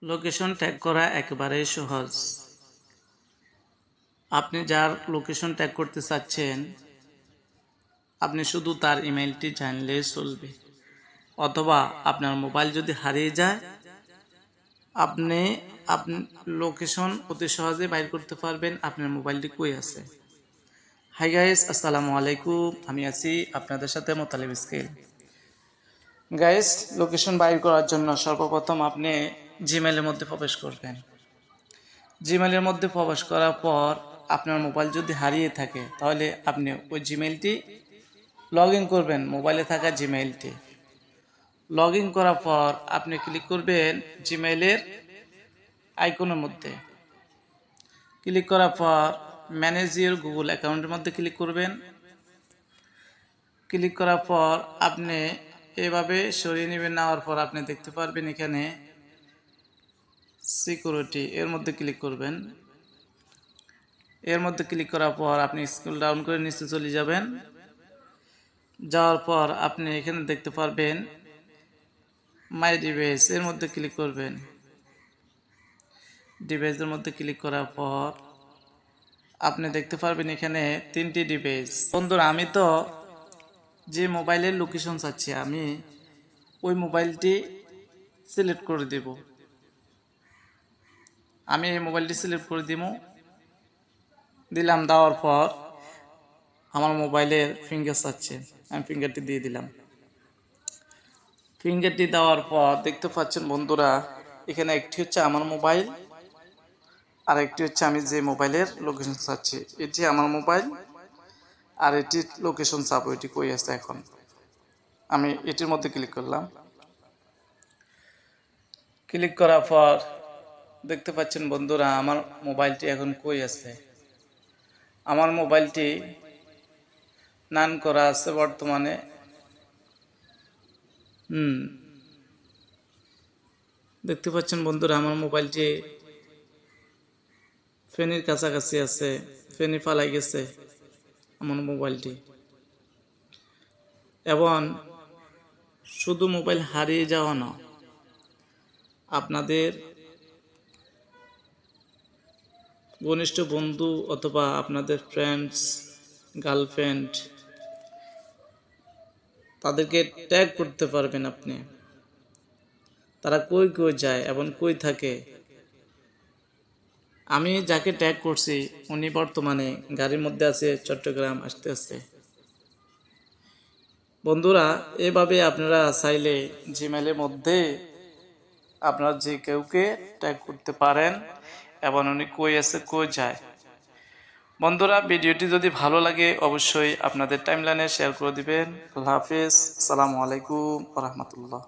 Location tag করা একেবারেই সহজ। আপনি যার লোকেশন ট্যাগ করতে চাচ্ছেন, আপনি শুধু তার ইমেলটি জানলেই চলবে। অথবা আপনার মোবাইল যদি হারিয়ে যায়, আপনি লোকেশন অতি সহজে বাইর করতে পারবেন আপনার মোবাইলটি কই আছে। হাই গাইস, আসসালামু আলাইকুম। আমি আছি আপনাদের সাথে মোতালেব স্কেল। গাইস, লোকেশন বাইর করার জন্য সর্বপ্রথম আপনি জিমেলের মধ্যে প্রবেশ করবেন। জিমেলের মধ্যে প্রবেশ করার পর আপনার মোবাইল যদি হারিয়ে থাকে, তাহলে আপনি ওই জিমেলটি লগ ইন করবেন। মোবাইলে থাকা জিমেলটি লগ ইন করার পর আপনি ক্লিক করবেন জিমেলের আইকনের মধ্যে। ক্লিক করার পর ম্যানেজ ইওর গুগল অ্যাকাউন্টের মধ্যে ক্লিক করবেন। ক্লিক করার পর আপনি এভাবে সরিয়ে নেবেন। নেওয়ার পর আপনি দেখতে পারবেন এখানে সিকিউরিটি, এর মধ্যে ক্লিক করবেন। এর মধ্যে ক্লিক করার পর আপনি স্ক্রল ডাউন করে নিচে চলে যাবেন। যাওয়ার পর আপনি এখানে দেখতে পারবেন মাই ডিভাইস, এর মধ্যে ক্লিক করবেন। ডিভাইসের মধ্যে ক্লিক করার পর আপনি দেখতে পারবেন এখানে 3টি ডিভাইস। বন্ধুরা, আমি তো যে মোবাইলের লোকেশন চাচ্ছি, আমি ওই মোবাইলটি সিলেক্ট করে দেব। আমি এই মোবাইলটি সিলেক্ট করে দিলাম। দেওয়ার পর আমার মোবাইলের ফিঙ্গার চাচ্ছে, আমি ফিঙ্গারটি দিয়ে দিলাম। ফিঙ্গারটি দেওয়ার পর দেখতে পাচ্ছেন বন্ধুরা, এখানে একটি হচ্ছে আমার মোবাইল, আর একটি হচ্ছে আমি যে মোবাইলের লোকেশন চাচ্ছি। এটি আমার মোবাইল, আর এটি লোকেশন চাবো, এটি কই আছে। এখন আমি এটির মধ্যে ক্লিক করলাম। ক্লিক করার পর দেখতে পাচ্ছেন বন্ধুরা, আমার মোবাইলটি এখন কই আছে। আমার মোবাইলটি নান করা আছে বর্তমানে। দেখতে পাচ্ছেন বন্ধুরা, আমার মোবাইলটি ফেনীর কাছাকাছি আছে, ফেনী পালাই গেছে আমার মোবাইলটি। এবং শুধু মোবাইল হারিয়ে যাওয়া না, আপনাদের ঘনিষ্ঠ বন্ধু অথবা আপনাদের ফ্রেন্ডস, গার্লফ্রেন্ড, তাদেরকে ট্যাগ করতে পারবেন আপনি। তারা কই কই যায় এবং কই থাকে। আমি যাকে ট্যাগ করছি উনি বর্তমানে গাড়ির মধ্যে আছে, চট্টগ্রাম আসতে আছে। বন্ধুরা, এভাবে আপনারা চাইলে জিমেলের মধ্যে আপনারা যে কেউকে ট্যাগ করতে পারেন এবং উনি কই আছে কই যায়। বন্ধুরা, ভিডিওটি যদি ভালো লাগে অবশ্যই আপনাদের টাইমলাইনে শেয়ার করে দিবেন। আল্লাহ হাফিজ, আসসালামু আলাইকুম ওয়া রাহমাতুল্লাহ।